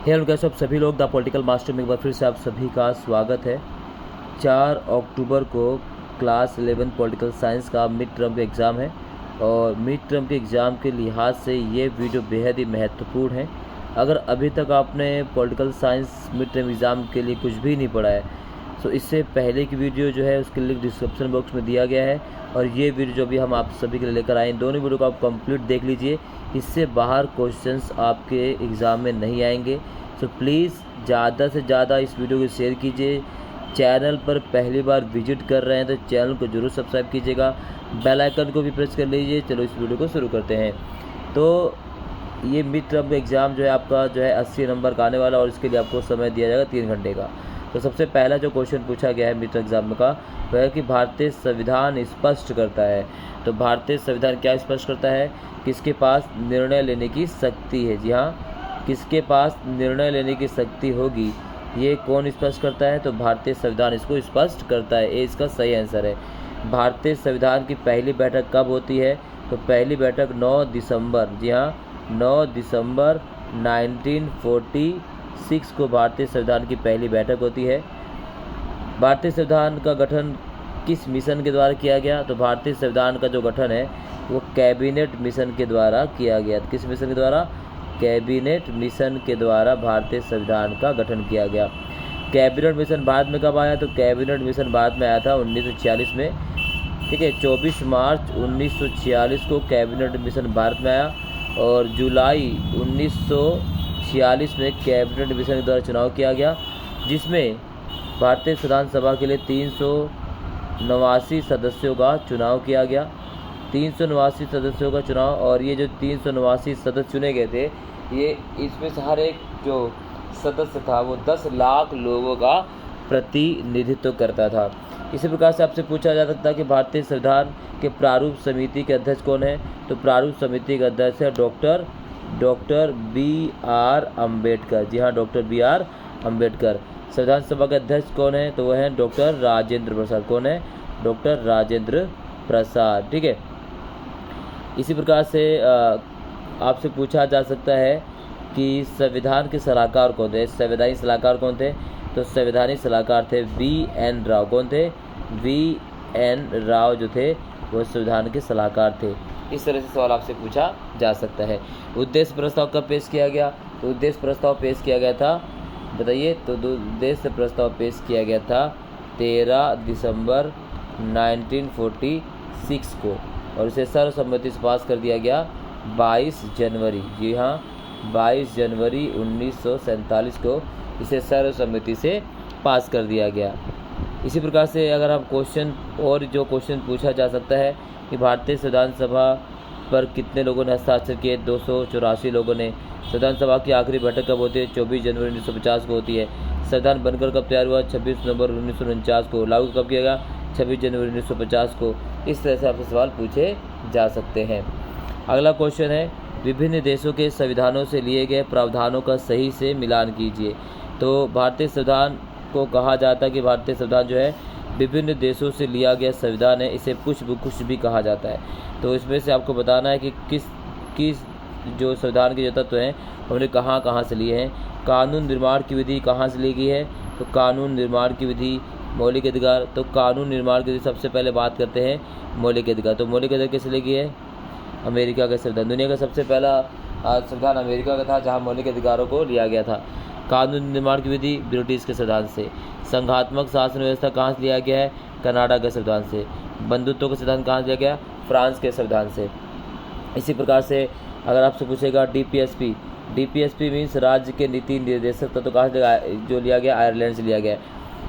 Hello कैसे आप सभी लोग, द पॉलिटिकल मास्टर में एक बार फिर से आप सभी का स्वागत है। 4 अक्टूबर को क्लास 11 पॉलिटिकल साइंस का मिड टर्म का एग्ज़ाम है और मिड टर्म के एग्ज़ाम के लिहाज से ये वीडियो बेहद ही महत्वपूर्ण है। अगर अभी तक आपने political science mid term exam के लिए कुछ भी नहीं पढ़ा है तो इससे पहले की वीडियो जो है उसके लिंक डिस्क्रिप्शन बॉक्स में दिया गया है और ये वीडियो जो भी हम आप सभी के लिए लेकर आए, दोनों वीडियो को आप कंप्लीट देख लीजिए। इससे बाहर क्वेश्चंस आपके एग्ज़ाम में नहीं आएंगे। तो प्लीज़ ज़्यादा से ज़्यादा इस वीडियो को शेयर कीजिए। चैनल पर पहली बार विजिट कर रहे हैं तो चैनल को ज़रूर सब्सक्राइब कीजिएगा, बेल आइकन को भी प्रेस कर लीजिए। चलो इस वीडियो को शुरू करते हैं। तो ये मिड टर्म का एग्ज़ाम जो है आपका जो है 80 नंबर का आने वाला और इसके लिए आपको समय दिया जाएगा 3 घंटे का। तो सबसे पहला जो क्वेश्चन पूछा गया है मिड टर्म एग्ज़ाम का वह है कि भारतीय संविधान स्पष्ट करता है। तो भारतीय संविधान क्या स्पष्ट करता है? किसके पास निर्णय लेने की शक्ति है। जी हाँ, किसके पास निर्णय लेने की शक्ति होगी, ये कौन स्पष्ट करता है? तो भारतीय संविधान इसको स्पष्ट करता है। ये इसका सही आंसर है। भारतीय संविधान की पहली बैठक कब होती है? तो पहली बैठक 9 दिसंबर, जी हाँ 9 दिसंबर 1946 को भारतीय संविधान की पहली बैठक होती है। भारतीय संविधान का गठन किस मिशन के द्वारा किया गया? तो भारतीय संविधान का जो गठन है वो कैबिनेट मिशन के द्वारा किया गया। किस मिशन के द्वारा? कैबिनेट मिशन के द्वारा भारतीय संविधान का गठन किया गया। कैबिनेट मिशन भारत में कब आया? तो कैबिनेट मिशन भारत में आया था 1946 में। ठीक है, 24 मार्च 1946 को कैबिनेट मिशन भारत में आया और जुलाई 1946 में कैबिनेट मिशन के द्वारा चुनाव किया गया, जिसमें भारतीय संविधान सभा के लिए 389 सदस्यों का चुनाव किया गया। 389 सदस्यों का चुनाव, और ये जो 389 सदस्य चुने गए थे, ये इसमें से हर एक जो सदस्य था वो 10 लाख लोगों का प्रतिनिधित्व करता था। इसी प्रकार से आपसे पूछा जा सकता है कि भारतीय संविधान के प्रारूप समिति के अध्यक्ष कौन है? तो प्रारूप समिति का अध्यक्ष है डॉक्टर B.R. अम्बेडकर। जी हाँ, डॉक्टर B.R. अम्बेडकर। संविधान सभा के अध्यक्ष कौन है? तो वह है डॉक्टर राजेंद्र प्रसाद। कौन है? डॉक्टर राजेंद्र प्रसाद। ठीक है, इसी प्रकार से आपसे पूछा जा सकता है कि संविधान के सलाहकार कौन थे? संवैधानिक सलाहकार कौन थे? तो संवैधानिक सलाहकार थे V.N. राव। कौन थे? V.N. राव जो थे वो संविधान के सलाहकार थे। इस तरह से सवाल आपसे पूछा जा सकता है। उद्देश्य प्रस्ताव कब पेश किया गया? तो उद्देश्य प्रस्ताव पेश किया गया था, बताइए। तो उद्देश्य प्रस्ताव पेश किया गया था 13 दिसंबर 1946 को और इसे सर्वसम्मति से पास कर दिया गया 22 जनवरी। जी हाँ, 22 जनवरी 1947 को इसे सर्वसम्मति से पास कर दिया गया। इसी प्रकार से अगर हम क्वेश्चन पूछा जा सकता है कि भारतीय संविधान सभा पर कितने लोगों ने हस्ताक्षर किए? 284 लोगों ने। संविधान सभा की आखिरी बैठक कब होती है? 24 जनवरी 1950 को होती है। संविधान बनकर कब तैयार हुआ? 26 नवंबर 1949 को। लागू कब किया गया? 26 जनवरी 1950 को। इस तरह से आपसे सवाल पूछे जा सकते हैं। अगला क्वेश्चन है, विभिन्न देशों के संविधानों से लिए गए प्रावधानों का सही से मिलान कीजिए। तो भारतीय संविधान को कहा जाता है कि भारतीय संविधान जो है विभिन्न देशों से लिया गया संविधान है, इसे कुछ भी कहा जाता है। तो इसमें से आपको बताना है कि किस जो संविधान के जो तत्व हैं हमने कहाँ से लिए हैं। कानून निर्माण की विधि कहाँ से ली गई है? तो कानून निर्माण की विधि, मौलिक अधिकार। तो कानून निर्माण की विधि सबसे पहले बात करते हैं मौलिक अधिकार। तो मौलिक अधिकार किस ली गई है? अमेरिका का संविधान। दुनिया का सबसे पहला संविधान अमेरिका का था जहाँ मौलिक अधिकारों को लिया गया था। कानून निर्माण की विधि ब्रिटिश के संविधान से। संघात्मक शासन व्यवस्था कहाँ से लिया गया है? कनाडा के संविधान से। बंधुत्व का सिद्धांत कहाँ से लिया गया? फ्रांस के संविधान से। इसी प्रकार से अगर आपसे पूछेगा DPSP मीन्स राज्य के नीति निर्देशक तत्व कहाँ से जो लिया गया? आयरलैंड से लिया गया।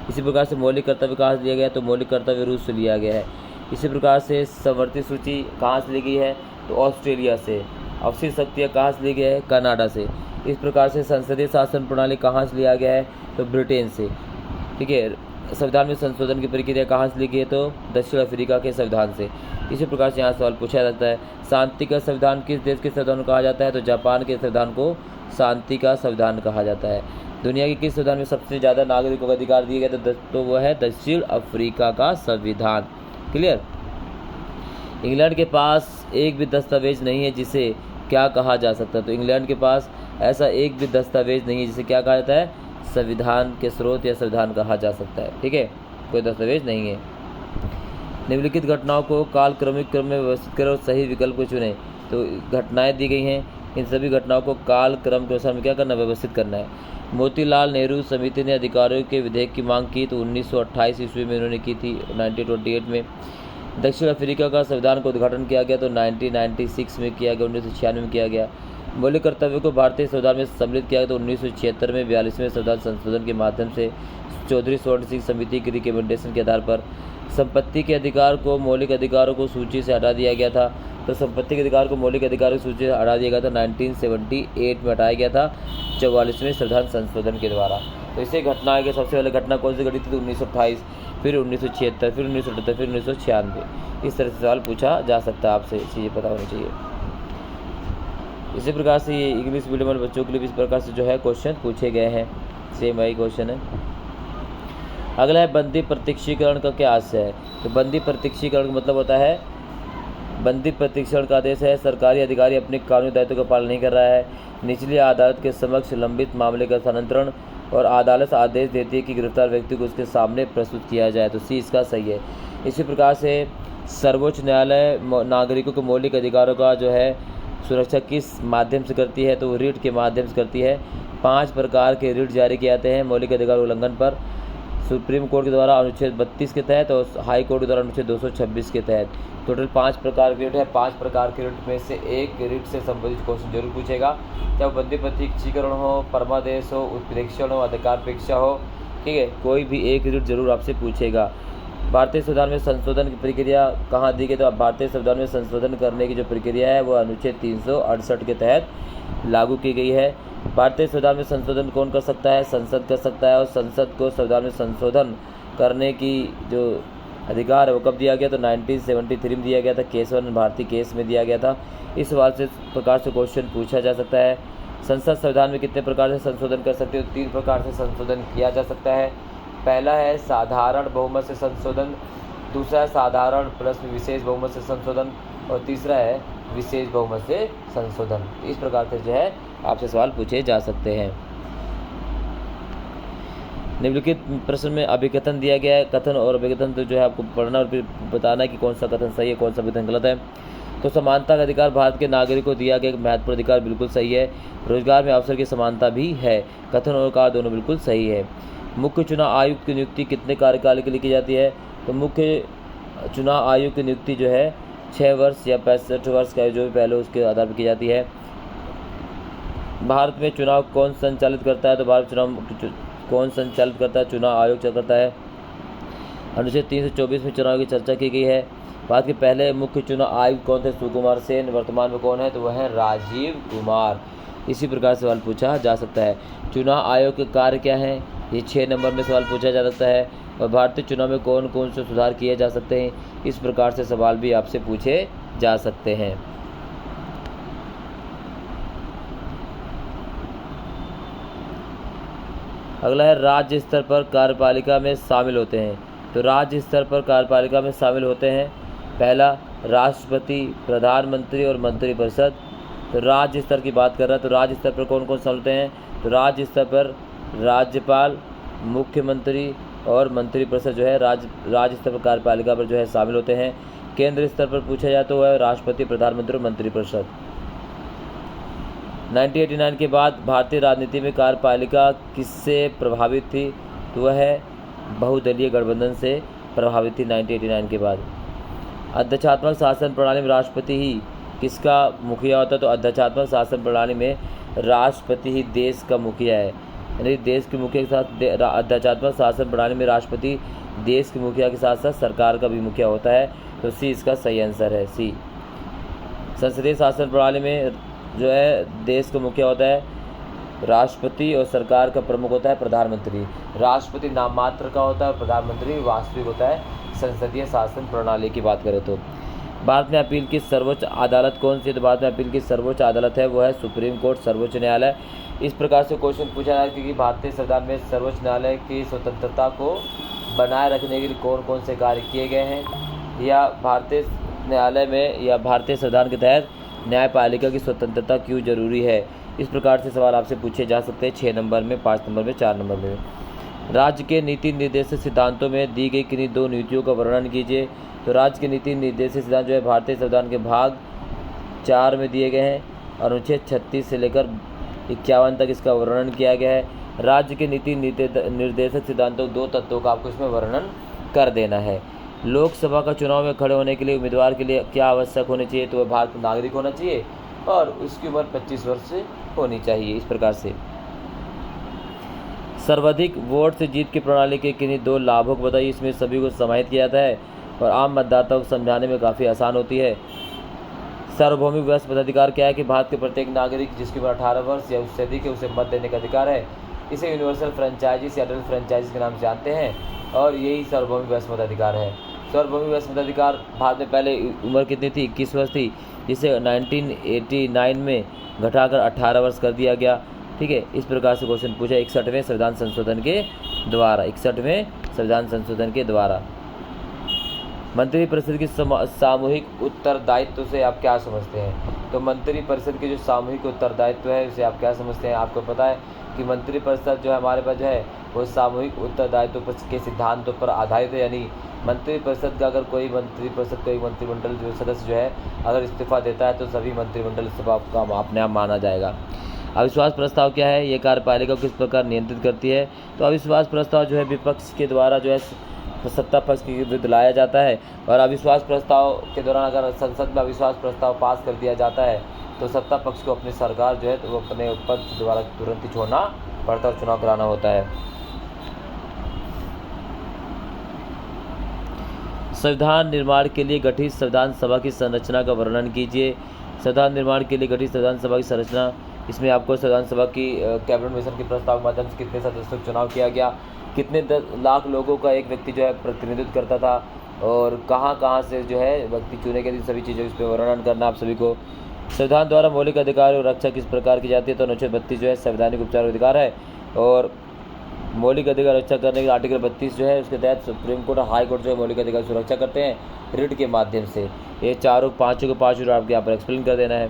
इसी प्रकार से मौलिक कर्तव्य कहाँ से लिया गया? तो मौलिक कर्तव्य रूस से लिया गया है। इसी प्रकार से समवर्ती सूची कहाँ से ली गई है? तो ऑस्ट्रेलिया से। अवशिष्ट शक्तियाँ कहाँ से ली गई है? कनाडा से। इस प्रकार से संसदीय शासन प्रणाली कहाँ से लिया गया है? तो ब्रिटेन से। ठीक है, संविधान में संशोधन की प्रक्रिया कहाँ से ली गई है? तो दक्षिण अफ्रीका के संविधान से। इसी प्रकार से यहाँ सवाल पूछा जाता है, शांति का संविधान किस देश के संविधान को कहा जाता है? तो जापान के संविधान को शांति का संविधान कहा जाता है। दुनिया के किस संविधान में सबसे ज़्यादा नागरिकों को अधिकार दिए गए? तो वह है दक्षिण अफ्रीका का संविधान। क्लियर। इंग्लैंड के पास एक भी दस्तावेज नहीं है जिसे क्या कहा जा सकता है? तो इंग्लैंड के पास ऐसा एक भी दस्तावेज नहीं है जिसे क्या कहा जाता है, संविधान के स्रोत या संविधान कहा जा सकता है। ठीक है, कोई दस्तावेज नहीं है। निम्नलिखित घटनाओं को कालक्रमिक क्रम में व्यवस्थित करें और सही विकल्प को चुनें। तो घटनाएं दी गई हैं, इन सभी घटनाओं को काल क्रम के अनुसार में क्या करना, व्यवस्थित करना है। मोतीलाल नेहरू समिति ने अधिकारियों के विधेयक की मांग की तो 1928 ईस्वी में उन्होंने की थी, 1928 में। दक्षिण अफ्रीका का संविधान का उद्घाटन किया गया तो 1996 में किया गया, 1996 में किया गया। मौलिक कर्तव्यों को भारतीय संविधान में सम्मिलित किया गया तो 1976 में 42वें संविधान संशोधन के माध्यम से चौधरी स्वर्ण सिंह समिति की रिकमेंडेशन के आधार पर संपत्ति के अधिकार को मौलिक अधिकारों को सूची से हटा दिया गया था। तो संपत्ति के अधिकार को मौलिक अधिकारों की सूची से हटा दिया गया था, 1978 में हटाया गया था 44वें संविधान संशोधन के द्वारा। तो इसे घटना के सबसे पहले घटना कौन सी घटी थी, तो 1928, फिर 1976, फिर 1978, फिर 1996। इस तरह से सवाल पूछा जा सकता है, आपसे चीज़ें पता होनी चाहिए। इसी प्रकार से ये इंग्लिश मीडियम वाले बच्चों के लिए भी इस प्रकार से जो है क्वेश्चन पूछे गए हैं, सेम वही क्वेश्चन है। अगला है बंदी प्रत्यक्षीकरण का क्या आशय है। तो बंदी प्रत्यक्षीकरण का मतलब होता है, बंदी प्रत्यक्षीकरण का आदेश है सरकारी अधिकारी अपने कानूनी दायित्व का पालन नहीं कर रहा है, निचली अदालत के समक्ष लंबित मामले का स्थानांतरण और अदालत आदेश देती है कि गिरफ्तार व्यक्ति को उसके सामने प्रस्तुत किया जाए। तो सी इसका सही है। इसी प्रकार से सर्वोच्च न्यायालय नागरिकों के मौलिक अधिकारों का जो है सुरक्षा किस माध्यम से करती है, तो रिट के माध्यम से करती है। 5 प्रकार के रिट जारी किए जाते हैं मौलिक अधिकार उल्लंघन पर, सुप्रीम कोर्ट के द्वारा अनुच्छेद 32 के तहत और हाई कोर्ट के द्वारा अनुच्छेद 226 के तहत। टोटल 5 प्रकार के रिट है। 5 प्रकार के रिट में से एक रिट से संबंधित क्वेश्चन जरूर पूछेगा, चाहे बंदी प्रत्यक्षीकरण हो, परमादेश हो, उत्प्रेक्षण हो, अधिकारपेक्षा हो। ठीक है, कोई भी एक रिट जरूर आपसे पूछेगा। भारतीय संविधान में संशोधन की प्रक्रिया कहाँ दी गई, तो भारतीय संविधान में संशोधन करने की जो प्रक्रिया है वो अनुच्छेद 368 के तहत लागू की गई है। भारतीय संविधान में संशोधन कौन कर सकता है, संसद कर सकता है, और संसद को संविधान में संशोधन करने की जो अधिकार है वो कब दिया गया, तो 1973 में दिया गया था, केशवन भारती केस में दिया गया था। इस सवाल से प्रकार से क्वेश्चन पूछा जा सकता है। संसद संविधान में कितने प्रकार से संशोधन कर सकते हो, 3 प्रकार से संशोधन किया जा सकता है। पहला है साधारण बहुमत से संशोधन, दूसरा है साधारण प्लस विशेष बहुमत से संशोधन, और तीसरा है विशेष बहुमत से संशोधन। इस प्रकार से जो है आपसे सवाल पूछे जा सकते हैं। निम्नलिखित प्रश्न में अभिकथन दिया गया है। कथन और अभिकथन तो जो है आपको पढ़ना और फिर बताना है कि कौन सा कथन सही है, कौन सा अभिकथन गलत है। तो समानता का अधिकार भारत के नागरिकों को दिया गया एक महत्वपूर्ण अधिकार, बिल्कुल सही है। रोजगार में अवसर की समानता भी है, कथन और कहा दोनों बिल्कुल सही है। मुख्य चुनाव आयुक्त की नियुक्ति कितने कार्यकाल के लिए की जाती है, तो मुख्य चुनाव आयुक्त की नियुक्ति जो है 6 वर्ष या 65 वर्ष का जो भी पहले उसके आधार पर की जाती है। भारत में चुनाव कौन संचालित करता है, तो भारत चुनाव कौन संचालित करता है, चुनाव आयोग करता है। अनुच्छेद 324 में चुनाव की चर्चा की गई है। भारत के पहले मुख्य चुनाव आयुक्त कौन थे, सुकुमार सेन। वर्तमान में कौन है, तो वह है राजीव कुमार। इसी प्रकार सवाल पूछा जा सकता है। चुनाव आयोग के कार्य क्या है, ये 6 नंबर में सवाल पूछा जा सकता है। और भारतीय चुनाव में कौन कौन से सुधार किए जा सकते हैं, इस प्रकार से सवाल भी आपसे पूछे जा सकते हैं। अगला है राज्य स्तर पर कार्यपालिका में शामिल होते हैं। तो राज्य स्तर पर कार्यपालिका में शामिल होते हैं, पहला राष्ट्रपति, प्रधानमंत्री और मंत्रिपरिषद। तो राज्य स्तर की बात कर रहा है, तो राज्य स्तर पर कौन कौन शामिल होते हैं, तो राज्य स्तर पर राज्यपाल, मुख्यमंत्री और मंत्रिपरिषद जो है राज्य स्तर पर कार्यपालिका पर जो है शामिल होते हैं। केंद्र स्तर पर पूछा जाए तो वह राष्ट्रपति, प्रधानमंत्री और मंत्रिपरिषद। 1989 के बाद भारतीय राजनीति में कार्यपालिका किससे प्रभावित थी, तो वह है बहुदलीय गठबंधन से प्रभावित थी 1989 के बाद। अध्यक्षात्मक शासन प्रणाली में राष्ट्रपति ही किसका मुखिया होता है, तो अध्यक्षात्मक शासन प्रणाली में राष्ट्रपति ही देश का मुखिया है। यानी देश के मुखिया के साथ अध्यक्षात्मक शासन प्रणाली में राष्ट्रपति देश के मुखिया के साथ साथ सरकार का भी मुखिया होता है। तो सी इसका सही आंसर है, सी। संसदीय शासन प्रणाली में जो है देश का मुखिया होता है राष्ट्रपति और सरकार का प्रमुख होता है प्रधानमंत्री। राष्ट्रपति नाम मात्र का होता है, प्रधानमंत्री वास्तविक होता है संसदीय शासन प्रणाली की बात करें तो। भारत में अपील की सर्वोच्च अदालत कौन सी है, तो भारत में अपील की सर्वोच्च अदालत है वो है सुप्रीम कोर्ट, सर्वोच्च न्यायालय। इस प्रकार से क्वेश्चन पूछा जाए कि भारतीय संविधान में सर्वोच्च न्यायालय की स्वतंत्रता को बनाए रखने के लिए कौन कौन से कार्य किए गए हैं, या भारतीय न्यायालय में या भारतीय संविधान के तहत न्यायपालिका की स्वतंत्रता क्यों जरूरी है। इस प्रकार से सवाल आपसे पूछे जा सकते हैं 6 नंबर में, 5 नंबर में, 4 नंबर में। राज्य के नीति निर्देशक सिद्धांतों में दी गई किन्हीं 2 नीतियों का वर्णन कीजिए। तो राज्य के नीति निर्देशक सिद्धांत जो है भारतीय संविधान के भाग 4 में दिए गए हैं। अनुच्छेद 36 से लेकर 51 तक इसका वर्णन किया गया है। राज्य के नीति निर्देशक सिद्धांतों 2 तत्वों का आपको इसमें वर्णन कर देना है। लोकसभा का चुनाव में खड़े होने के लिए उम्मीदवार के लिए क्या आवश्यक होनी चाहिए, तो वह भारत का नागरिक होना चाहिए और उसकी उम्र 25 वर्ष से होनी चाहिए। इस प्रकार से सर्वाधिक वोट से जीत की प्रणाली के किन्हीं 2 लाभों को बताइए। इसमें सभी को समाहित किया जाता है और आम मतदाताओं को समझाने में काफ़ी आसान होती है। सार्वभौमिक वयस्क मताधिकार क्या है कि भारत के प्रत्येक नागरिक जिसकी उम्र 18 वर्ष या उससे अधिक है उसे मत देने का अधिकार है। इसे यूनिवर्सल फ्रेंचाइजिस या अडल्ट फ्रेंचाइजिस के नाम से जानते हैं और यही सार्वभौमिक वयस्क मताधिकार है। सार्वभौमिक वयस्क मताधिकार भारत में पहले उम्र कितनी थी, 21 वर्ष थी, जिसे 1989 में घटाकर 18 वर्ष कर दिया गया। ठीक है, इस प्रकार से क्वेश्चन पूछा 61वें संविधान संशोधन के द्वारा। 61वें संविधान संशोधन के द्वारा मंत्रिपरिषद की सामूहिक उत्तरदायित्व से आप क्या समझते हैं? तो मंत्रिपरिषद के जो सामूहिक उत्तरदायित्व है उसे आप क्या समझते हैं? आपको पता है कि मंत्रिपरिषद जो है हमारे पास जो है वो सामूहिक उत्तरदायित्व के सिद्धांतों पर आधारित है। यानी मंत्रिपरिषद का अगर कोई मंत्रिमंडल जो सदस्य जो है अगर इस्तीफा देता है तो सभी मंत्रिमंडल इस्तीफा का अपने आप माना जाएगा। अविश्वास प्रस्ताव क्या है? ये कार्यपालिका को किस प्रकार नियंत्रित करती है? तो अविश्वास प्रस्ताव जो है विपक्ष के द्वारा जो है सत्ता पक्ष के विरुद्ध लाया जाता है और अविश्वास प्रस्ताव के दौरान अगर संसद में अविश्वास प्रस्ताव पास कर दिया जाता है तो सत्ता पक्ष को अपनी सरकार जो है तो वो अपने पद द्वारा तुरंत ही छोड़ना पड़ता और चुनाव कराना होता है। संविधान निर्माण के लिए गठित संविधान सभा की संरचना का वर्णन कीजिए। संविधान निर्माण के लिए गठित संविधान सभा की संरचना, इसमें आपको संविधान सभा की कैबिनेट मिशन के प्रस्ताव के माध्यम से कितने सदस्यों का चुनाव किया गया, कितने लाख लोगों का एक व्यक्ति जो है प्रतिनिधित्व करता था और कहाँ से जो है व्यक्ति चुने गए, सभी चीज़ों इस पर वर्णन करना आप सभी को। संविधान द्वारा मौलिक अधिकार और रक्षा किस प्रकार की जाती है? तो अनुच्छेद 32 जो है संवैधानिक उपचार अधिकार है और मौलिक अधिकार रक्षा करने के आर्टिकल 32 जो है उसके तहत सुप्रीम कोर्ट और हाई कोर्ट जो है मौलिक अधिकार की सुरक्षा करते हैं रिट के माध्यम से। ये पाँचों को आपके यहाँ पर एक्सप्लेन कर देना है।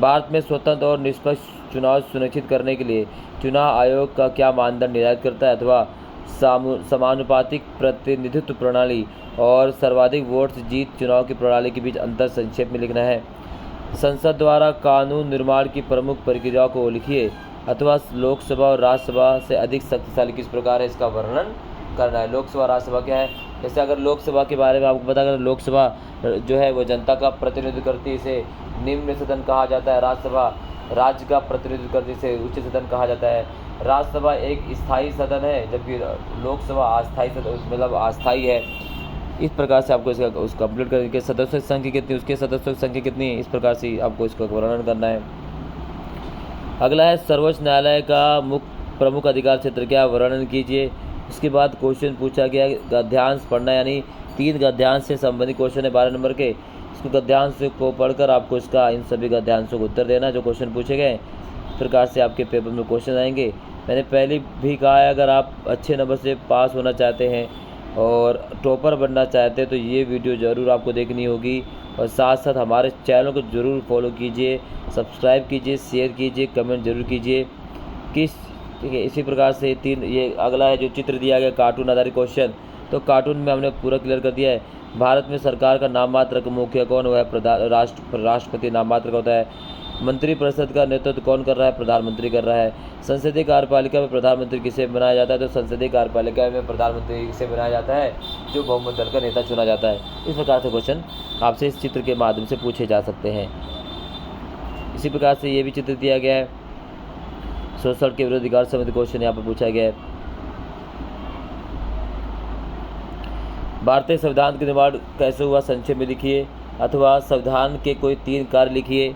भारत में स्वतंत्र और निष्पक्ष चुनाव सुनिश्चित करने के लिए चुनाव आयोग का क्या मानदंड निर्धारित करता है? अथवा समानुपातिक प्रतिनिधित्व प्रणाली और सर्वाधिक वोट से जीत चुनाव की प्रणाली के बीच अंतर संक्षेप में लिखना है। संसद द्वारा कानून निर्माण की प्रमुख प्रक्रियाओं को लिखिए। अथवा लोकसभा और राज्यसभा से अधिक शक्तिशाली किस प्रकार है, इसका वर्णन करना है। लोकसभा राज्यसभा क्या है? जैसे अगर लोकसभा के बारे में आपको पता, अगर लोकसभा जो है वो जनता का प्रतिनिधित्व करती है, इसे निम्न सदन कहा जाता है। राज्यसभा राज्य का प्रतिनिधित्व करती है, इसे उच्च सदन कहा जाता है। राज्यसभा एक स्थायी सदन है जबकि लोकसभा अस्थायी सदन मतलब अस्थायी है। इस प्रकार से आपको इसका उसका कंप्लीट करके सदस्यों की संख्या कितनी, उसके सदस्यों की संख्या कितनी है, इस प्रकार से आपको इसका वर्णन करना है। अगला है सर्वोच्च न्यायालय का प्रमुख अधिकार क्षेत्र क्या, वर्णन कीजिए। इसके बाद क्वेश्चन पूछा गया गद्यांश पढ़ना, यानी 3 गद्यांश से संबंधित क्वेश्चन है 12 नंबर के। इसको गद्यांश को पढ़कर आपको इसका इन सभी गद्यांशों को उत्तर देना जो क्वेश्चन पूछे गए। इस प्रकार से आपके पेपर में क्वेश्चन आएंगे। मैंने पहले भी कहा है अगर आप अच्छे नंबर से पास होना चाहते हैं और टॉपर बनना चाहते हैं तो ये वीडियो ज़रूर आपको देखनी होगी और साथ साथ हमारे चैनल को ज़रूर फॉलो कीजिए, सब्सक्राइब कीजिए, शेयर कीजिए, कमेंट जरूर कीजिए। ठीक है, इसी प्रकार से ये अगला है जो चित्र दिया गया कार्टून आधारित क्वेश्चन। तो कार्टून में हमने पूरा क्लियर कर दिया है। भारत में सरकार का नाम मात्र का मुखिया कौन हुआ है? राष्ट्रपति नाम मात्र का होता है। मंत्रिपरिषद का नेतृत्व कौन कर रहा है? प्रधानमंत्री कर रहा है। संसदीय कार्यपालिका में प्रधानमंत्री किसे बनाया जाता है? तो संसदीय कार्यपालिका में प्रधानमंत्री किसे बनाया जाता है? जो बहुमत दल का नेता चुना जाता है। इस प्रकार से क्वेश्चन आपसे इस चित्र के माध्यम से पूछे जा सकते हैं। इसी प्रकार से ये भी चित्र दिया गया है। शोषण के विरोध अधिकार संबंधी क्वेश्चन यहाँ पर पूछा गया है। भारतीय संविधान का निर्माण कैसे हुआ, संक्षेप में लिखिए। अथवा संविधान के कोई 3 कार्य लिखिए।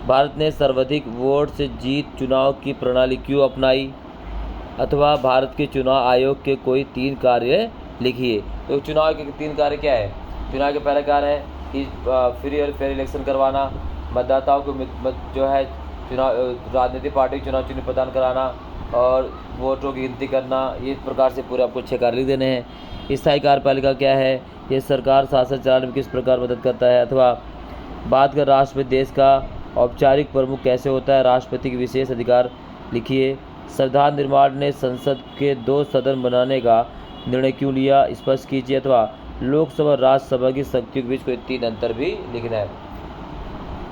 भारत ने सर्वाधिक वोट से जीत चुनाव की प्रणाली क्यों अपनाई? अथवा भारत के चुनाव आयोग के कोई 3 कार्य लिखिए। तो चुनाव के 3 कार्य क्या है? चुनाव के पहला कार्य है कि फ्री और फेयर इलेक्शन करवाना, मतदाताओं को जो है चुनाव राजनीतिक पार्टी चुनाव चिन्ह प्रदान कराना और वोटों की गिनती करना। ये प्रकार से पूरे आपको 6 कार्य लिख देने हैं। स्थायी कार्यपालिका क्या है? ये सरकार शासन चलाने में किस प्रकार मदद करता है? अथवा बात कर राष्ट्रपति देश का औपचारिक प्रमुख कैसे होता है? राष्ट्रपति के विशेष अधिकार लिखिए। संविधान निर्माण ने संसद के 2 सदन बनाने का निर्णय क्यों लिया? स्पष्ट कीजिए। अथवा लोकसभा और राज्यसभा की शक्तियों के बीच कोई 3 अंतर भी लिखना है।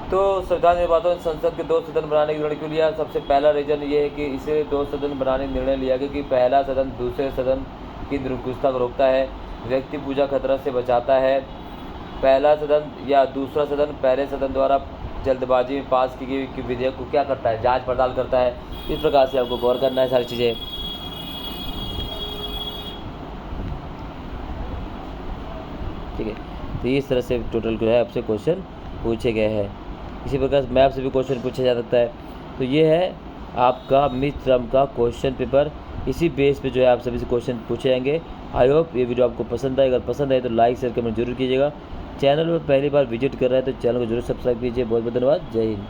तो संविधान निर्माताओं ने संसद के 2 सदन बनाने का निर्णय क्यों लिया? सबसे पहला रीजन ये है कि इसे 2 सदन बनाने का निर्णय लिया गया कि पहला सदन दूसरे सदन की निरंकुशता को रोकता है, व्यक्ति पूजा खतरा से बचाता है। पहला सदन या दूसरा सदन पहले सदन द्वारा जल्दबाजी में पास की गई विधेयक को क्या करता है? जांच पड़ताल करता है। इस प्रकार से आपको गौर करना है सारी चीज़ें। ठीक है, तो इस तरह से टोटल जो है आपसे क्वेश्चन पूछे गए हैं। इसी प्रकार मैप से भी क्वेश्चन पूछा जा सकता है। तो ये है आपका मिड टर्म का क्वेश्चन पेपर। इसी बेस पे जो है आप सभी से क्वेश्चन पूछे जाएंगे। आई होप ये वीडियो आपको पसंद आए। अगर पसंद आए तो लाइक शेयर कमेंट जरूर कीजिएगा। चैनल पर पहली बार विजिट कर रहे हैं तो चैनल को जरूर सब्सक्राइब कीजिए। बहुत बहुत धन्यवाद। जय हिंद।